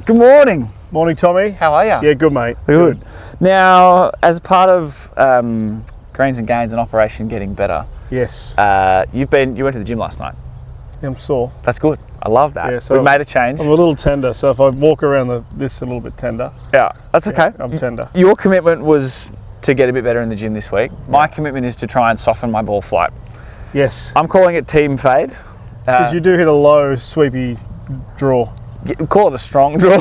Good morning. Morning, Tommy. How are you? Yeah, good, mate. Good. Now, as part of Greens and Gains and Operation Getting Better, Yes. you went to the gym last night. I'm sore. That's good. I love that. Yeah, so We've made a change. I'm a little tender, so if I walk around this a little bit tender. Yeah, that's okay. I'm tender. Your commitment was to get a bit better in the gym this week. My commitment is to try and soften my ball flight. Yes. I'm calling it team fade. Because you do hit a low, sweepy draw. Call it a strong draw.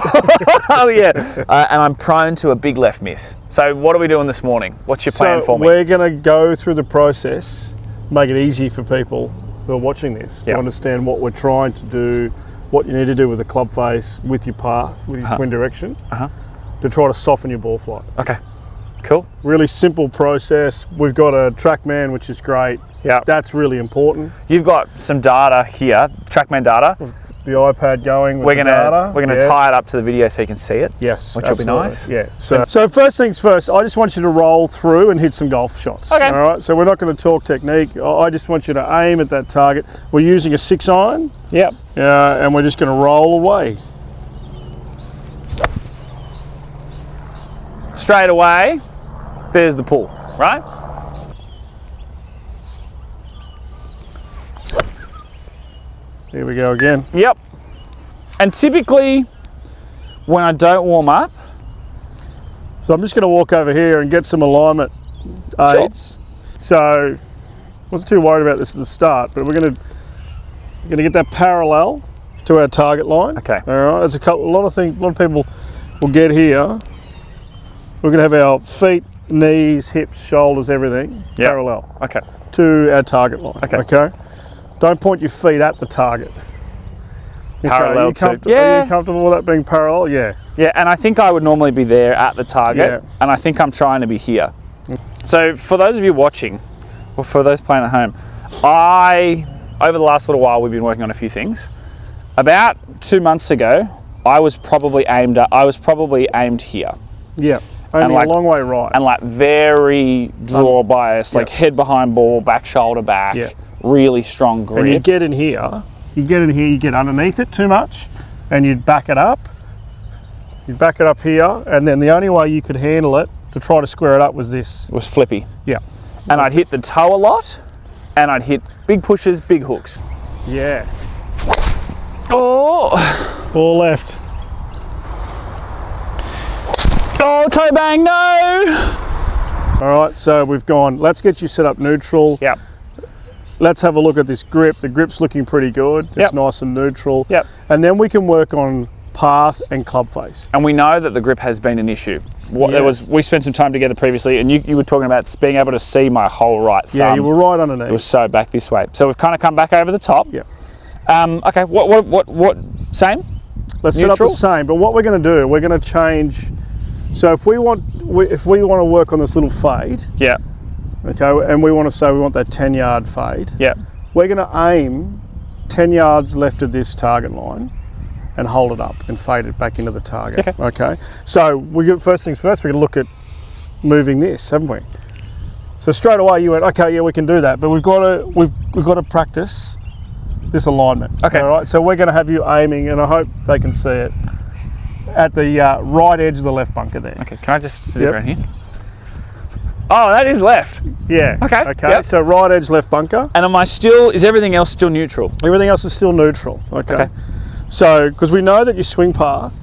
Oh yeah. And I'm prone to a big left miss. So what are we doing this morning? What's your plan for me? We're going to go through the process, make it easy for people who are watching this to understand what we're trying to do, what you need to do with the club face, with your path, with your swing direction, to try to soften your ball flight. Okay. Cool. Really simple process. We've got a TrackMan, which is great. Yeah. That's really important. You've got some data here, TrackMan data. The iPad going with We're gonna tie it up to the video so you can see it. Yes, which absolutely. will be nice. Yeah. So first things first, I just want you to roll through and hit some golf shots. Okay. All right. So we're not going to talk technique. I just want you to aim at that target. We're using a 6-iron. Yep. And we're just going to roll away. Straight away, there's the pull, right? Here we go again. Yep. And typically, when I don't warm up, so I'm just going to walk over here and get some alignment aids. So, wasn't too worried about this at the start, but we're going to get that parallel to our target line. Okay. All right. There's a lot of people will get here. We're going to have our feet, knees, hips, shoulders, everything parallel. Okay. To our target line. Okay. Don't point your feet at the target. Parallel to. Are you comfortable with that being parallel? Yeah. Yeah, and I think I would normally be there at the target, and I think I'm trying to be here. So for those of you watching, or for those playing at home, over the last little while, we've been working on a few things. About 2 months ago, I was probably aimed here. Yeah. Only a long way right. And like very draw bias, like head behind ball, back shoulder back, really strong grip. And you get in here, you get underneath it too much, and you'd back it up. You'd back it up here, and then the only way you could handle it to try to square it up was this. It was flippy. Yeah. And I'd hit the toe a lot, and I'd hit big pushes, big hooks. Yeah. Oh. All left. Oh, toe bang, no! All right, so we've gone, let's get you set up neutral. Yep. Let's have a look at this grip. The grip's looking pretty good. It's nice and neutral. Yep. And then we can work on path and club face. And we know that the grip has been an issue. We spent some time together previously, and you were talking about being able to see my whole right thumb. Yeah, you were right underneath. It was so back this way. So we've kind of come back over the top. Yeah. Okay, what, same? Let's set up the same, but what we're going to do, we're going to change. So if we want to work on this little fade, okay, and we want to say we want that 10-yard fade, we're going to aim 10 yards left of this target line and hold it up and fade it back into the target. Okay. So first things first, we're going to look at moving this, haven't we? So straight away you went, okay, yeah, we can do that, but we've got to practice this alignment. Okay. All right. So we're going to have you aiming, and I hope they can see it, at the right edge of the left bunker there. Okay, can I just sit around here? Oh, that is left. Yeah. Okay. Okay. Yep. So right edge left bunker. And is everything else still neutral? Everything else is still neutral. Okay. So, because we know that your swing path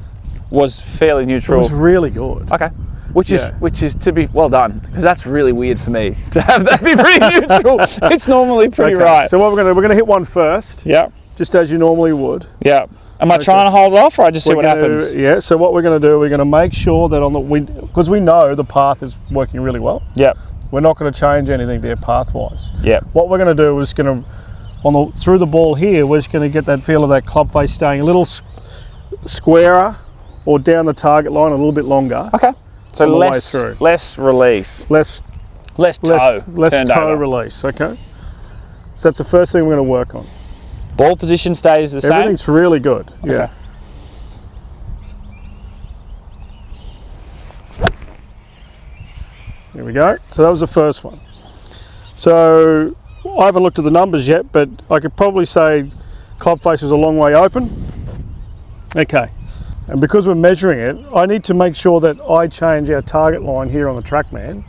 was fairly neutral. It was really good. Okay. Which is to be well done, because that's really weird for me to have that be pretty neutral. It's normally pretty right. So what we're going to hit one first. Yeah. Just as you normally would. Yeah. Am I trying to hold it off, or I just see what happens? Yeah, so what we're going to do, we're going to make sure that because we know the path is working really well. Yep. We're not going to change anything there path-wise. Yep. What we're going to do is through the ball here, we're just going to get that feel of that club face staying a little squarer or down the target line a little bit longer. Okay. So less release. Less toe release, okay? So that's the first thing we're going to work on. Ball position stays the same? Everything's really good, yeah. There we go. So that was the first one. So I haven't looked at the numbers yet, but I could probably say club face is a long way open. Okay. And because we're measuring it, I need to make sure that I change our target line here on the TrackMan,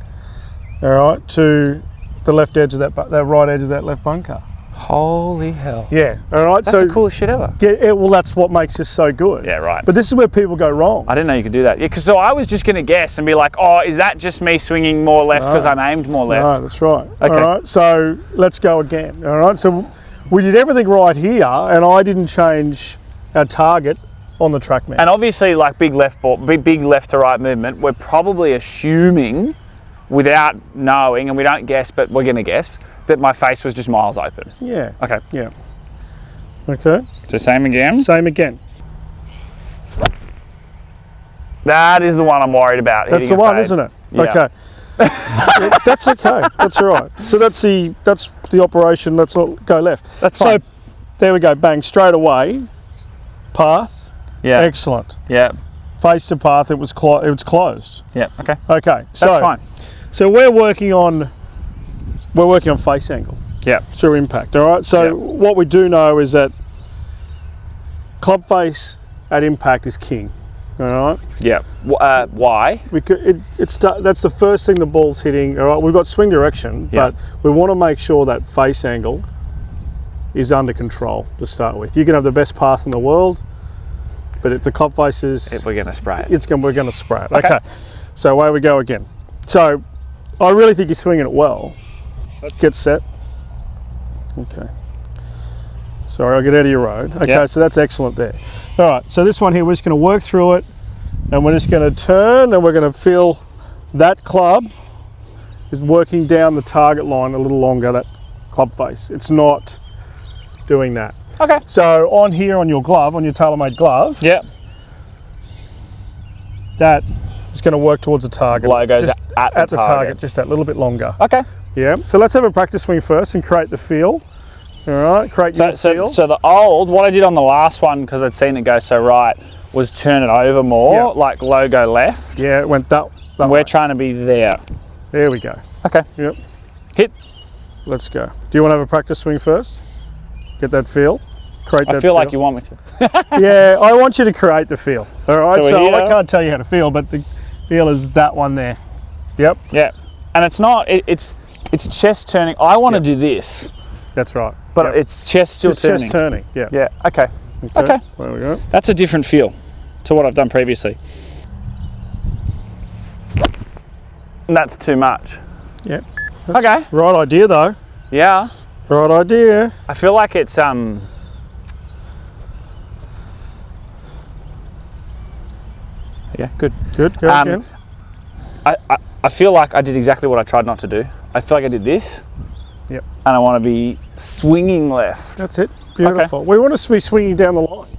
all right, to the left edge of that right edge of that left bunker. Holy hell. Yeah, all right. That's the coolest shit ever. Yeah, well, that's what makes this so good. Yeah, right. But this is where people go wrong. I didn't know you could do that. Yeah, because so I was just going to guess and be like, oh, is that just me swinging more left because I'm aimed more left? No, that's right. Okay. All right, so let's go again. All right, so we did everything right here, and I didn't change our target on the TrackMan. And obviously, like big left to right movement, we're probably assuming, without knowing, and we don't guess, but we're going to guess, that my face was just miles open. Yeah. Okay. Yeah. Okay. So same again? Same again. That is the one I'm worried about. That's the one, isn't it? Yeah. Okay. That's okay. That's all right. So that's the operation. Let's not go left. That's fine. So there we go. Bang. Straight away. Path. Yeah. Excellent. Yeah. Face to path. It was closed. Yeah. Okay. Okay. So, that's fine. So we're working on face angle. Yeah. Through impact. All right. So what we do know is that club face at impact is king. All right. Yeah. Why? That's the first thing the ball's hitting. All right. We've got swing direction, but we want to make sure that face angle is under control to start with. You can have the best path in the world, but if the club face is, we're going to spray it. We're going to spray it. Okay. So away we go again. So I really think you're swinging it well. Let's get set. Okay. Sorry, I'll get out of your road. Okay, so that's excellent there. All right, so this one here, we're just going to work through it, and we're just going to turn, and we're going to feel that club is working down the target line a little longer, that club face. It's not doing that. Okay. So on here on your glove, on your TaylorMade glove, that is going to work towards the target. Logo's at the target. Just that little bit longer. Okay. Yeah, so let's have a practice swing first and create the feel. All right, create your feel. So what I did on the last one, because I'd seen it go so right, was turn it over more, like logo left. Yeah, it went that way. We're trying to be there. There we go. Okay. Yep. Hit. Let's go. Do you want to have a practice swing first? Get that feel. Create that feel. I feel like you want me to. Yeah, I want you to create the feel. All right, so I can't tell you how to feel, but the feel is that one there. Yep. Yeah. And it's not, it's chest turning. I want to do this. That's right. But it's chest still turning. Chest turning, yeah. Yeah, okay. Okay. There we go. That's a different feel to what I've done previously. And that's too much. Yeah. Okay. Right idea though. Yeah. Right idea. I feel like it's yeah, good. Good, go again. I feel like I did exactly what I tried not to do. I feel like I did this. Yep. And I want to be swinging left. That's it. Beautiful. Okay. We want to be swinging down the line.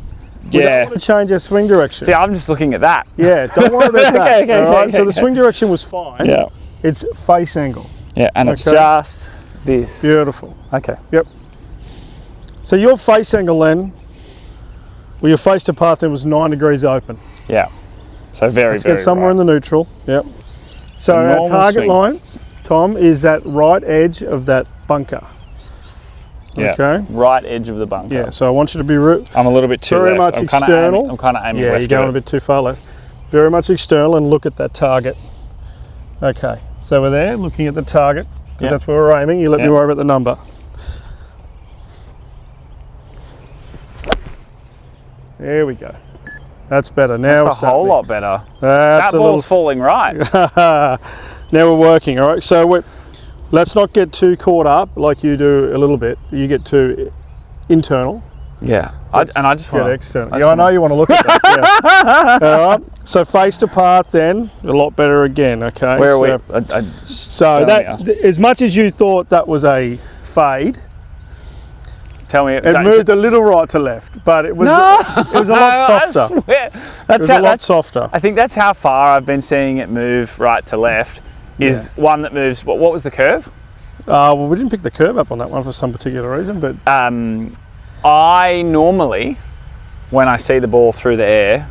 We don't want to change our swing direction. See, I'm just looking at that. Yeah, don't worry about that. Okay, all right? So the swing direction was fine. Yeah. It's face angle. Yeah, and it's just this. Beautiful. Okay. Yep. So your face angle then, well, your face to path then was 9 degrees open. Yeah. So very get somewhere in the neutral. Yep. So our target line, Tom, is that right edge of that bunker. Yeah. Okay. Right edge of the bunker. Yeah. So I want you to be I'm a little bit too very left. much external. I'm kind of aiming left. Yeah, you're going a bit too far left. Very much external and look at that target. Okay. So we're there, looking at the target because that's where we're aiming. You let me worry about the number. There we go. That's better. Now that's a whole lot better. That's that ball's falling right. Now we're working, all right? So let's not get too caught up like you do a little bit. You get too internal. Yeah. I just want to get external. I know you want to look at that. Yeah. All right. So face to path then, a lot better again, okay? Where are we? So that, as much as you thought that was a fade, tell me. It moved a little right to left, but it was it was a lot softer. That's a lot softer. I think that's how far I've been seeing it move right to left. Is one that moves. What was the curve? Well, we didn't pick the curve up on that one for some particular reason, but I normally, when I see the ball through the air,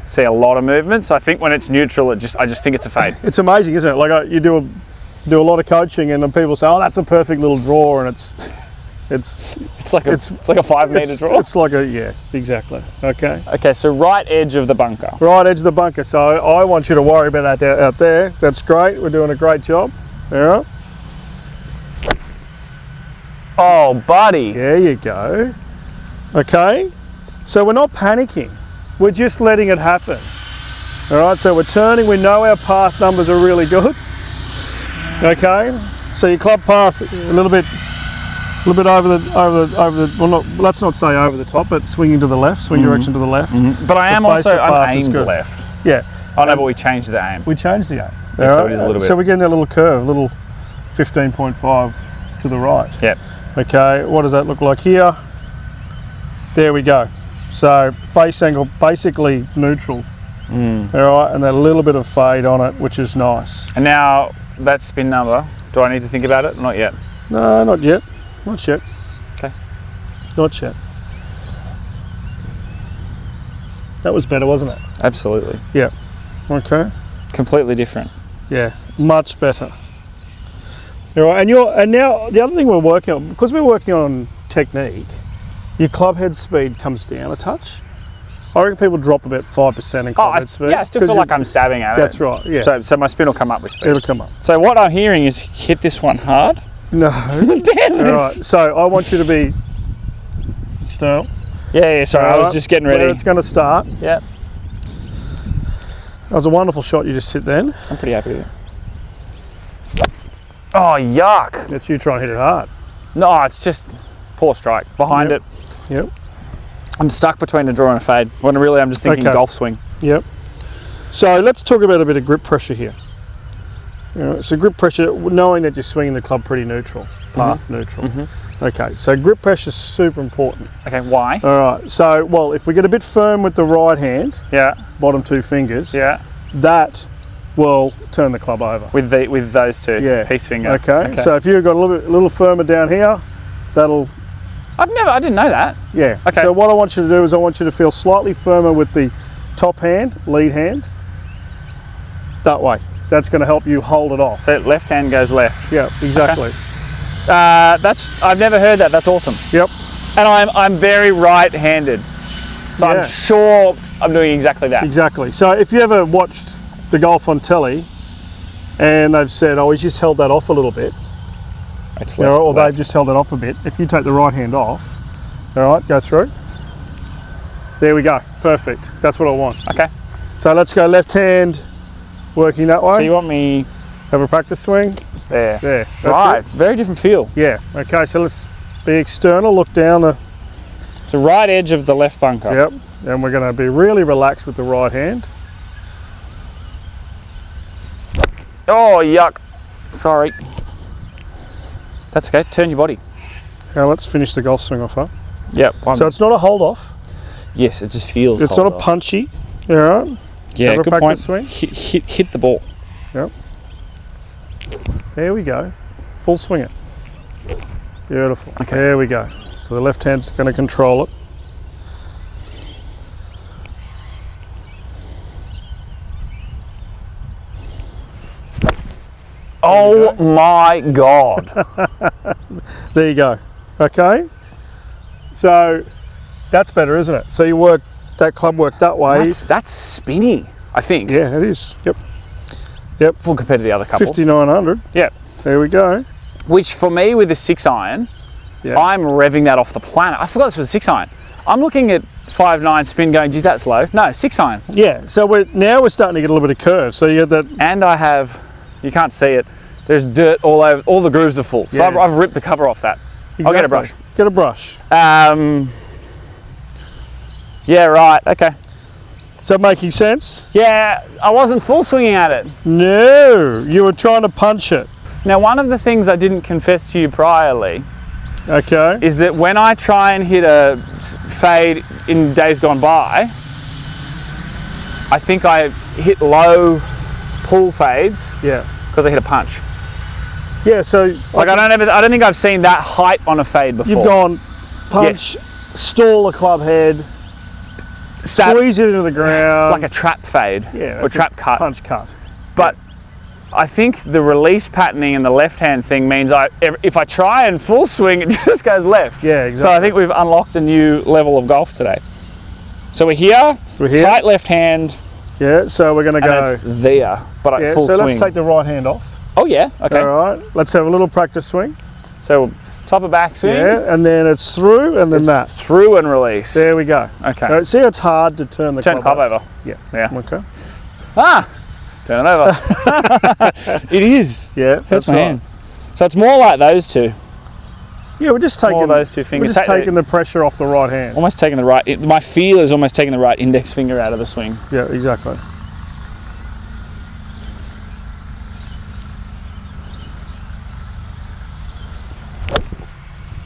see a lot of movement. So I think when it's neutral, I just think it's a fade. It's amazing, isn't it? Like you do a lot of coaching, and then people say, "Oh, that's a perfect little draw," and it's It's like a 5 metre draw. It's like exactly. Okay. Okay, so right edge of the bunker. Right edge of the bunker. So I want you to worry about that out there. That's great. We're doing a great job. All right. Oh, buddy. There you go. Okay. So we're not panicking. We're just letting it happen. All right. So we're turning. We know our path numbers are really good. Okay. So your club path a little bit over the. Well, not. Let's not say over the top, but swinging to the left, swing direction to the left. But I'm aimed left. Yeah. Oh no, but we changed the aim. We changed the aim. Yeah, so it is a little bit. So we're getting a little curve, a little 15.5 to the right. Yep. Okay, what does that look like here? There we go. So face angle basically neutral. All right, and then a little bit of fade on it, which is nice. And now that spin number, do I need to think about it? Not yet. No, not yet. Not yet. Okay. Not yet. That was better, wasn't it? Absolutely. Yeah. Okay. Completely different. Yeah, much better. All right, and now the other thing we're working on, because we're working on technique, your club head speed comes down a touch. I reckon people drop about 5% in club head speed. Yeah, I still feel like I'm stabbing at it. That's right, yeah. So my spin will come up with speed. It'll come up. So what I'm hearing is hit this one hard. No. Damn it. All right, so I want you to be external. Yeah, sorry, I was just getting ready. Where it's going to start. Yeah. That was a wonderful shot you just hit then. I'm pretty happy with it. Oh, yuck. That's you trying to hit it hard. No, it's just poor strike. Behind it. Yep. I'm stuck between a draw and a fade. When really I'm just thinking golf swing. Yep. So let's talk about a bit of grip pressure here. So grip pressure, knowing that you're swinging the club pretty neutral, path neutral. Okay, so grip pressure is super important. Okay, why? All right, so, well, if we get a bit firm with the right hand, bottom two fingers, that will turn the club over. With those two, peace finger. Okay, so if you've got a little firmer down here, that'll... I didn't know that. Yeah, okay. So what I want you to do is I want you to feel slightly firmer with the top hand, lead hand, that way. That's going to help you hold it off. So left hand goes left. Yeah, exactly. Okay. I've never heard that. That's awesome. Yep. And I'm very right-handed, so I'm sure I'm doing exactly that. Exactly. So if you ever watched the golf on telly, and they've said, "Oh, he's just held that off a little bit," it's left, or they've just held it off a bit. If you take the right hand off, all right, go through. There we go. Perfect. That's what I want. Okay. So let's go left hand. Working that way. So you want me have a practice swing? There. There. Right. Very different feel. Yeah. Okay. So let's be external. Look down the. So right edge of the left bunker. Yep. And we're going to be really relaxed with the right hand. Oh yuck! Sorry. That's okay. Turn your body. Now let's finish the golf swing off, huh? Yep. So it's not a hold off. Yes, it just feels. It's not a punchy. All right. Yeah, good point. Swing. Hit the ball. Yep. There we go. Full swing it. Beautiful. Okay. There we go. So the left hand's going to control it. Oh my God. There you go. Okay. So that's better, isn't it? So you work that club work that way. That's spinny, I think. Yeah, it is. Yep. Yep. Full compared to the other couple. 5,900. Yep. There we go. Which for me with the 6-iron, I'm revving that off the planet. I forgot this was a 6-iron. I'm looking at 5.9 spin going, geez, that's low. No, 6-iron. Yeah. So we're starting to get a little bit of curve. So you get that. And I have, you can't see it. There's dirt all over. All the grooves are full. So I've ripped the cover off that. Exactly. I'll get a brush. Get a brush. Yeah, right, okay. Is that making sense? Yeah, I wasn't full swinging at it. No, you were trying to punch it. Now, one of the things I didn't confess to you priorly is that when I try and hit a fade in days gone by, I think I hit low pull fades because I hit a punch. Yeah, so... Like I don't think I've seen that height on a fade before. You've gone punch, stall the club head, squeeze it into the ground. Like a trap fade or trap cut. Punch cut. But I think the release patterning and the left-hand thing means if I try and full swing, it just goes left. Yeah, exactly. So I think we've unlocked a new level of golf today. So we're here. Tight left hand. Yeah, so we're going to go... It's there, but full swing. So let's take the right hand off. Oh yeah, okay. All right, let's have a little practice swing. So top of back swing. Yeah, and then it's through and then that. Through and release. There we go. Okay. See, it's hard to turn the club over. Yeah. Yeah. Okay. Ah! Turn it over. It is. Yeah, that's my hand. So it's more like those two. Yeah, we're just taking those two fingers. We're just taking the pressure off the right hand. Almost taking the right. My feel is almost taking the right index finger out of the swing. Yeah, exactly.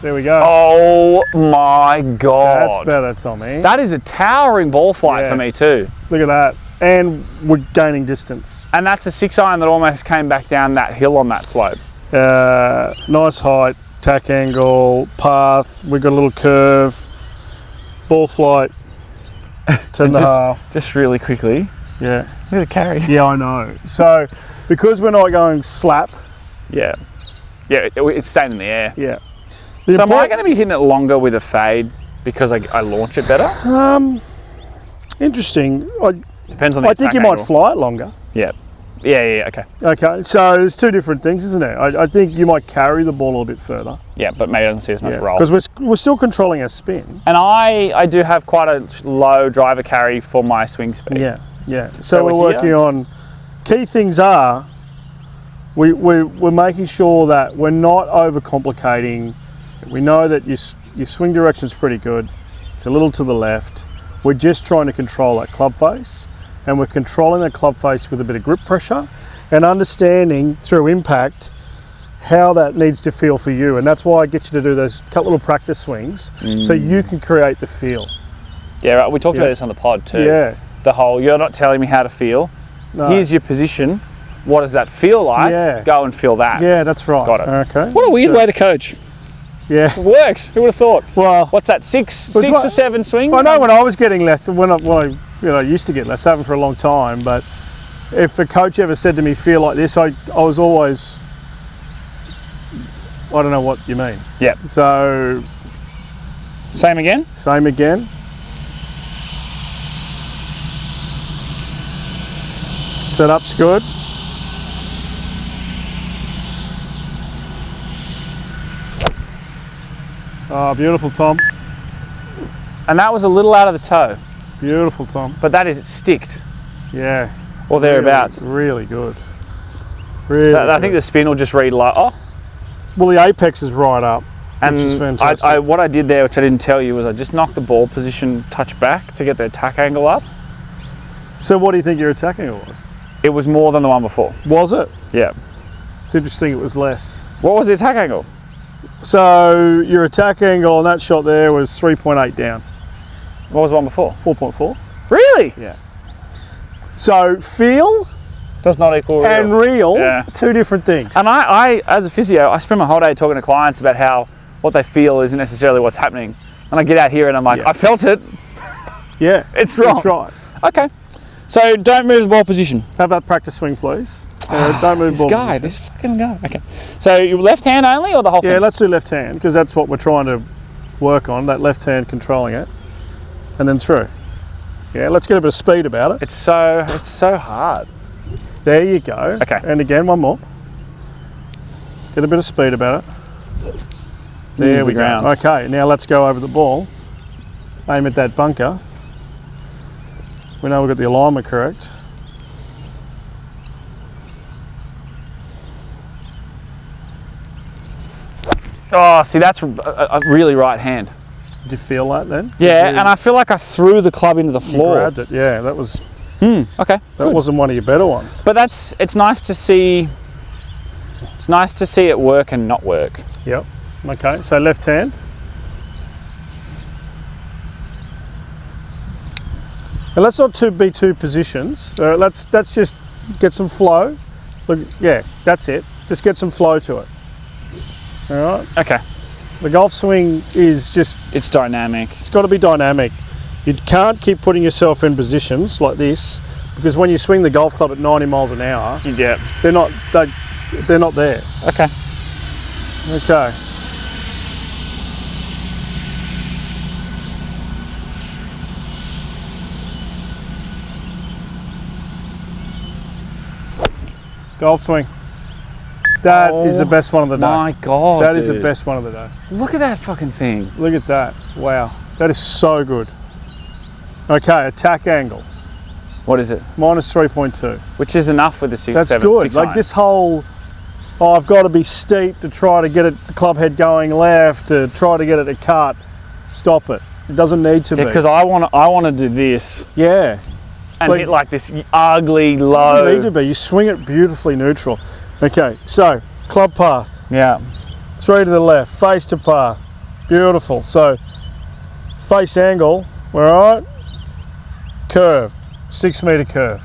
There we go. Oh my God. That's better, Tommy. That is a towering ball flight for me too. Look at that. And we're gaining distance. And that's a 6-iron that almost came back down that hill on that slope. Nice height, tack angle, path. We've got a little curve. Ball flight. 10.5. Just really quickly. Yeah. Look at the carry. Yeah, I know. So, because we're not going slap. Yeah. Yeah, it's staying in the air. Yeah. So am I going to be hitting it longer with a fade because I launch it better? Interesting. Depends on the I think you might fly it longer. Yeah. Yeah, okay. Okay, so there's two different things, isn't there? I think you might carry the ball a little bit further. Yeah, but maybe I don't see as much roll. Because we're still controlling our spin. And I do have quite a low driver carry for my swing speed. Yeah, yeah. So we're working on, key things are, we're making sure that we're not overcomplicating. We know that your swing direction is pretty good. It's a little to the left. We're just trying to control that club face, and we're controlling that club face with a bit of grip pressure and understanding through impact how that needs to feel for you. And that's why I get you to do those couple of practice swings so you can create the feel. Yeah, right. We talked about this on the pod too. Yeah. The whole, you're not telling me how to feel. No. Here's your position. What does that feel like? Yeah. Go and feel that. Yeah, that's right. Got it. Okay. What a weird way to coach. Yeah. It works. Who would have thought? Well, what's that? Six or seven swings? I know when I was getting less, when I used to get less, I haven't for a long time, but if a coach ever said to me, feel like this, I was always, I don't know what you mean. Yeah. So. Same again? Same again. Setup's good. Oh, beautiful, Tom. And that was a little out of the toe. Beautiful, Tom. But that is sticked. Yeah. Or thereabouts. Really good. Really so I think the spin will just read like, oh. Well, the apex is right up, and which is fantastic. what I did there, which I didn't tell you, was I just knocked the ball position touch back to get the attack angle up. So what do you think your attack angle was? It was more than the one before. Was it? Yeah. It's interesting it was less. What was the attack angle? So your attack angle on that shot there was 3.8 down. What was the one before? 4.4. Really? Yeah. So feel does not equal real. And real, two different things. And I, as a physio, I spend my whole day talking to clients about how what they feel isn't necessarily what's happening. And I get out here and I'm like, I felt it. Yeah. It's wrong. That's right. Okay. So don't move the ball position. Have that practice swing, please. Don't move the ball position. This fucking guy. Okay. So your left hand only or the whole thing? Yeah, let's do left hand because that's what we're trying to work on, that left hand controlling it. And then through. Yeah, let's get a bit of speed about it. It's so hard. There you go. Okay. And again, one more. Get a bit of speed about it. There we go. Okay, now let's go over the ball. Aim at that bunker. We know we've got the alignment correct. Oh, see, that's a really right hand. Did you feel that then? Yeah, and I feel like I threw the club into the floor. You grabbed it, yeah. That was. Okay. That wasn't one of your better ones. But it's nice to see. It's nice to see it work and not work. Yep. Okay. So left hand. And let's not be two positions. Let's just get some flow. Look, yeah, that's it. Just get some flow to it. All right. Okay. The golf swing is just. It's dynamic. It's got to be dynamic. You can't keep putting yourself in positions like this, because when you swing the golf club at 90 miles an hour, they're not there. Okay. Okay. Golf swing. That is the best one of the day. My God, that is the best one of the day. Look at that fucking thing. Look at that. Wow. That is so good. Okay, attack angle. What is it? Minus 3.2. Which is enough with the 6-7. That's good. Like this whole, I've got to be steep to try to get it, the club head going left, to try to get it to cut. Stop it. It doesn't need to be. Because I want to do this. Yeah. And hit like this ugly low. It doesn't need to be. You swing it beautifully neutral. Okay, so club path. Yeah. 3 to the left, face to path. Beautiful. So face angle, all right? Curve, 6 metre curve.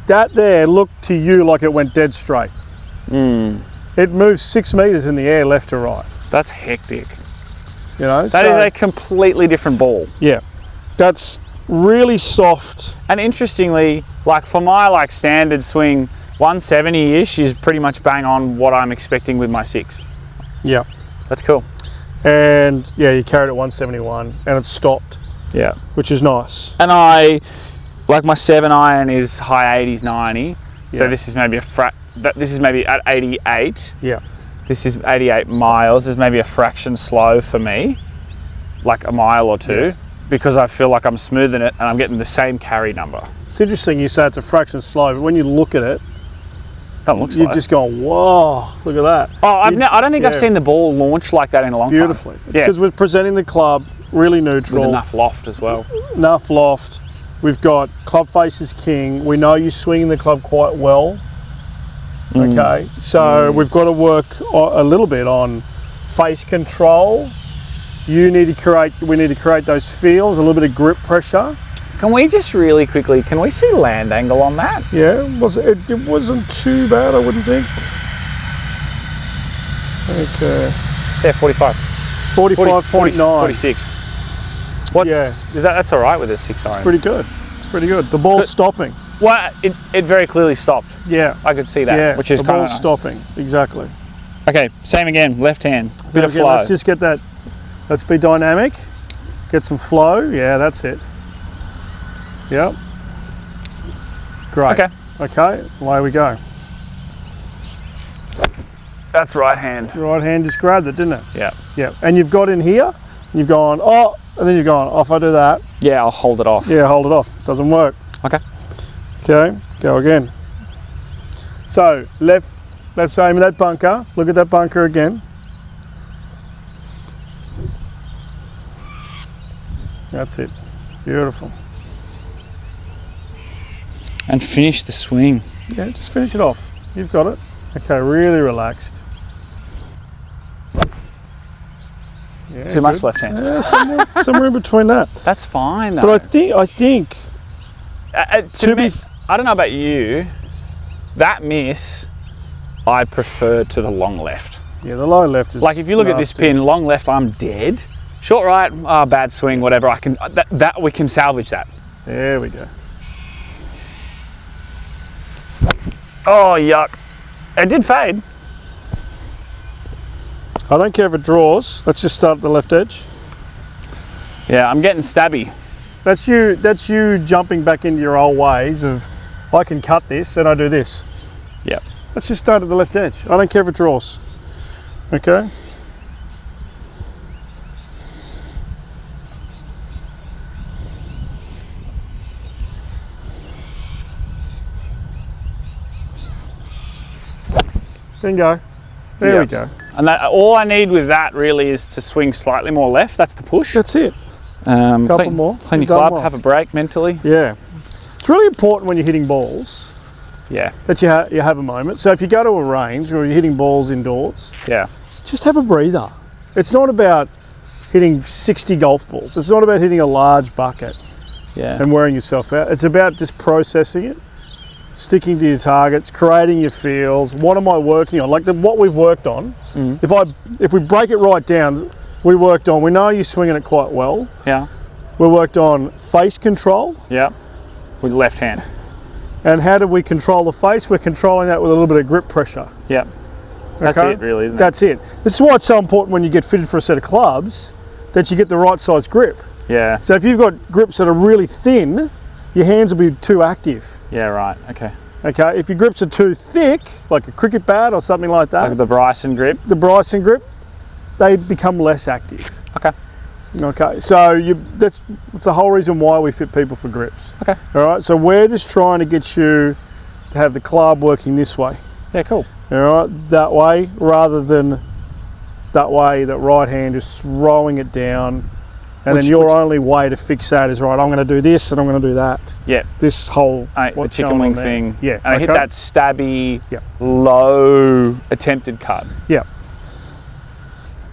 That there looked to you like it went dead straight. It moves 6 metres in the air left to right. That's hectic. You know, that is a completely different ball. Yeah, that's really soft. And interestingly, like for my like standard swing, 170-ish is pretty much bang on what I'm expecting with my 6. Yeah. That's cool. And yeah, you carried it 171 and it stopped. Yeah. Which is nice. And like my 7 iron is high 80s, 90. So this is maybe this is maybe at 88. Yeah. This is 88 miles. There's maybe a fraction slow for me, like a mile or two, because I feel like I'm smoothing it and I'm getting the same carry number. It's interesting you say it's a fraction slow, but when you look at it, you're just going, whoa, look at that. Oh, I don't think I've seen the ball launch like that in a long time. Beautifully. Because we're presenting the club really neutral. With enough loft as well. Enough loft. We've got club face is king. We know you're swinging the club quite well. Okay, so we've got to work a little bit on face control. We need to create those feels, a little bit of grip pressure. Can we just really quickly, can we see land angle on that? Yeah, it wasn't too bad, I wouldn't think. Okay. Yeah, 45. 45.9. 46. That's all right with a 6 iron. It's pretty good. It's pretty good. The ball's stopping. Well, it very clearly stopped. Yeah. I could see that, which is the kind of ball's stopping. Exactly. Okay, same again, left hand. Bit of flow. Let's just get that, let's be dynamic. Get some flow. Yeah, that's it. Yep. Great. Okay, away we go. That's right hand. Right hand just grabbed it, didn't it? Yeah. Yeah. And you've got in here, you've gone, oh, and then you've gone, off I do that. Yeah, I'll hold it off. Yeah, hold it off. Doesn't work. Okay. Okay, go again. So, let's aim at that bunker. Look at that bunker again. That's it. Beautiful. And finish the swing. Yeah, just finish it off. You've got it. Okay, really relaxed. Yeah, Too much left hand. Yeah, somewhere in between that. That's fine though. But I think I don't know about you, that miss I prefer to the long left. Yeah, the low left is like if you look at this pin, long left I'm dead. Short right, bad swing, whatever. I can that we can salvage that. There we go. Oh yuck. It did fade. I don't care if it draws. Let's just start at the left edge. Yeah, I'm getting stabby. That's you jumping back into your old ways of, I can cut this and I do this. Yeah. Let's just start at the left edge. I don't care if it draws. Okay? Bingo. There we go. And all I need with that really is to swing slightly more left. That's the push. That's it. Couple more. Clean your club, have a break mentally. Yeah. It's really important when you're hitting balls. Yeah. That you have a moment. So if you go to a range or you're hitting balls indoors, just have a breather. It's not about hitting 60 golf balls. It's not about hitting a large bucket and wearing yourself out. It's about just processing it, sticking to your targets, creating your feels. What am I working on? Like what we've worked on. If we break it right down, we know you're swinging it quite well. Yeah. We worked on face control. Yeah. With left hand. And how do we control the face? We're controlling that with a little bit of grip pressure. Yep. That's it, really, isn't it? That's it. This is why it's so important when you get fitted for a set of clubs that you get the right size grip. Yeah. So if you've got grips that are really thin, your hands will be too active. Yeah, right. Okay. Okay. If your grips are too thick, like a cricket bat or something like that, like the Bryson grip, they become less active. Okay. Okay. So that's the whole reason why we fit people for grips. Okay. All right. So we're just trying to get you to have the club working this way. Yeah. Cool. All right. That way, rather than that way, that right hand just throwing it down. And then your only way to fix that is, right, I'm going to do this and I'm going to do that. Yeah. This whole... the chicken wing thing. Yeah. And I hit that stabby, low attempted cut. Yeah.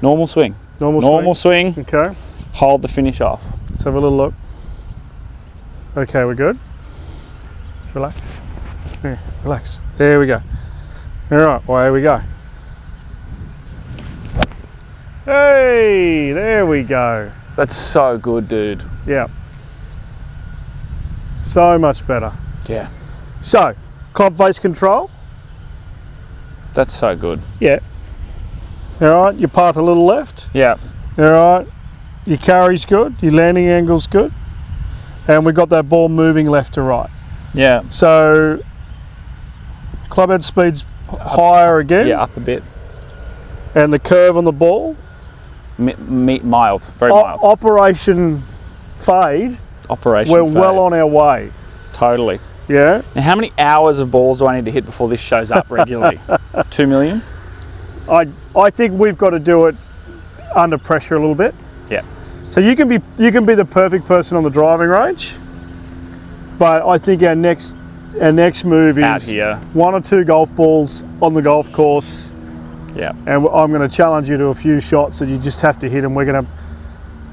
Normal swing. Normal swing. Okay. Hold the finish off. Let's have a little look. Okay, we're good. Just relax. Yeah, relax. There we go. All right, away we go. Hey, there we go. That's so good, dude. Yeah. So much better. Yeah. So, club face control. That's so good. Yeah. All right, your path a little left. Yeah. All right, your carry's good, your landing angle's good. And we got that ball moving left to right. Yeah. So, club head speed's higher again. Yeah, up a bit. And the curve on the ball. Mild, very mild. Operation fade. We're well on our way. Totally. Yeah. Now, how many hours of balls do I need to hit before this shows up regularly? 2 million? I think we've got to do it under pressure a little bit. Yeah. So you can be the perfect person on the driving range, but I think our next move is out here. 1 or 2 golf balls on the golf course. Yeah. And I'm going to challenge you to a few shots that you just have to hit, and we're going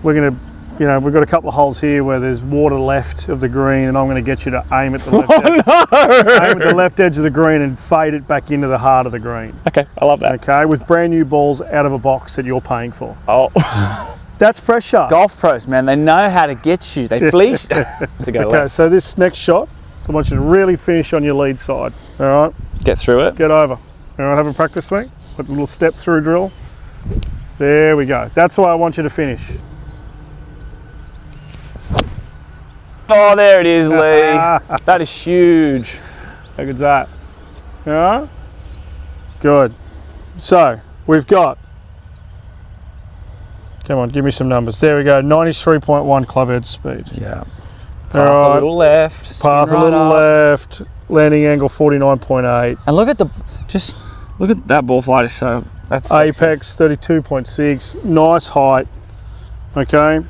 to, you know, we've got a couple of holes here where there's water left of the green, and I'm going to get you to aim at the left aim at the left edge of the green and fade it back into the heart of the green. Okay, I love that. Okay, with brand new balls out of a box that you're paying for. Oh. That's pressure. Golf pros, man, they know how to get you. They fleece to go Okay, left. so this next shot, I want you to really finish on your lead side. All right? Get through it. Get over. All right, have a practice swing. Put a little step through drill. There we go. That's why I want you to finish. Oh, there it is, Lee. That is huge. How good's that? Yeah? Good. So, we've got, come on, give me some numbers. There we go, 93.1 club head speed. Yeah. Path a little left. Path a little left. Landing angle 49.8. And look at that ball flight is so, that's apex 32.6, nice height. Okay.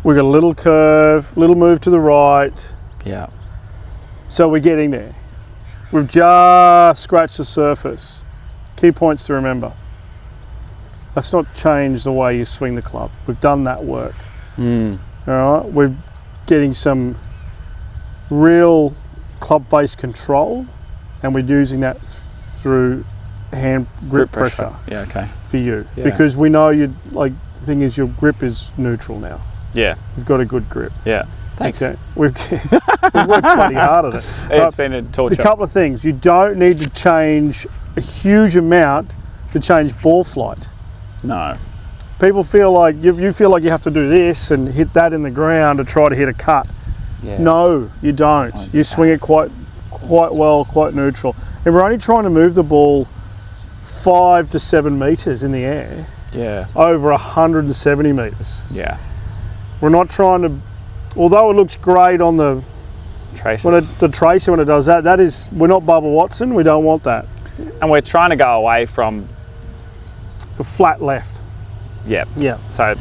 We've got a little curve, little move to the right. Yeah. So we're getting there. We've just scratched the surface. Key points to remember. Let's not change the way you swing the club. We've done that work. All right. We're getting some real club face control, and we're using that through hand grip pressure. Yeah, okay. For you. Yeah. Because we know the thing is your grip is neutral now. Yeah. You've got a good grip. Yeah. Thanks. Okay. We've worked bloody hard at it. It's been a torture. A couple of things. You don't need to change a huge amount to change ball flight. No. People feel like you feel like you have to do this and hit that in the ground to try to hit a cut. Yeah. No, you don't. You swing it quite well, quite neutral. And we're only trying to move the ball 5 to 7 meters in the air. Yeah. Over 170 meters. Yeah. We're not trying to, although it looks great on the tracer when it does that, we're not Bubba Watson, we don't want that. And we're trying to go away from the flat left. Yeah. Yeah. So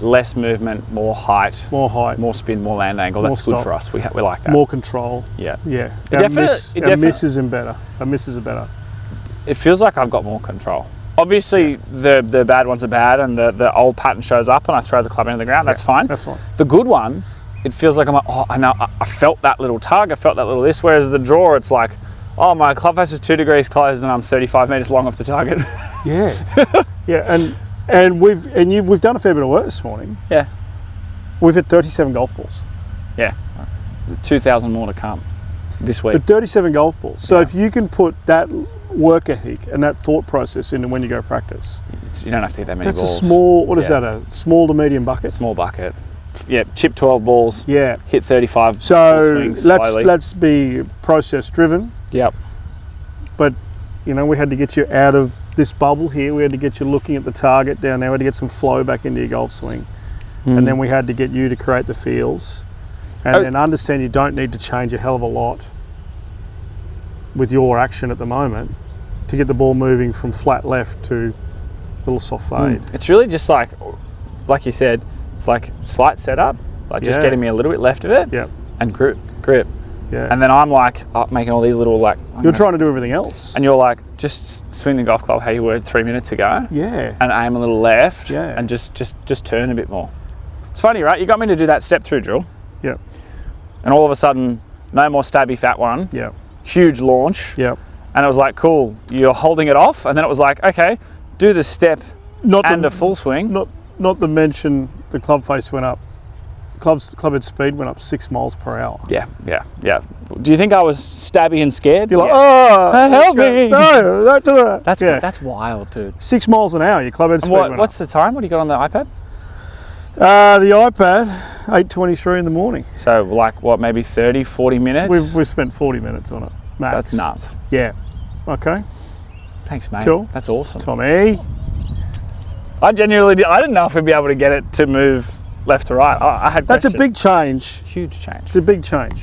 less movement, more height. More spin, more land angle. That's good for us. We like that. More control. Yeah. Yeah. Our misses are better. Our misses are better. It feels like I've got more control. Obviously, the bad ones are bad, and the old pattern shows up, and I throw the club into the ground. That's fine. That's fine. The good one, it feels like I'm like, oh, I know, I felt that little tug, I felt that little this. Whereas the draw, it's like, oh, my club face is 2 degrees closed, and I'm 35 meters long off the target. Yeah. Yeah, and we've done a fair bit of work this morning. Yeah. We've hit 37 golf balls. Yeah. 2,000 more to come. this week. But 37 golf balls. So Yeah. if you can put that work ethic and that thought process into when you go practice, You don't have to hit that many that's balls. a small. What is that? A small to medium bucket. Small bucket. Yeah, chip 12 balls. Yeah. Hit 35 full So swings let's slowly. be process driven. Yep. But you know, we had to get you out of this bubble here. We had to get you looking at the target down there. We had to get some flow back into your golf swing. And then we had to get you to create the feels. And then understand you don't need to change a hell of a lot with your action at the moment to get the ball moving from flat left to little soft fade. It's really just like you said, it's like slight setup, like just getting me a little bit left of it. Yep. And grip. Yeah. And then I'm like making all these little like... You're trying to do everything else. And you're like, just swing the golf club how you were 3 minutes ago. Yeah. And aim a little left. Yeah. And just turn a bit more. It's funny, right? You got me to do that step through drill. Yep. And all of a sudden, no more stabby fat one. Yep. Huge launch. Yep. And it was like, cool, you're holding it off. And then it was like, okay, do the step and a full swing. Not to mention the club face went up. Club head speed went up 6 miles per hour. Yeah. Do you think I was stabby and scared? You're like, help me! No, don't do that. That's wild, dude. 6 miles an hour, your club head speed went up. What's the time? What do you got on the iPad? The iPad, 8:23 in the morning. So like what, maybe 30, 40 minutes? We've spent 40 minutes on it, max. That's nuts. Yeah. Okay. Thanks, mate. Cool. That's awesome. Tommy. I genuinely I didn't know if we'd be able to get it to move left to right. I had questions. That's a big change. Huge change. It's a big change.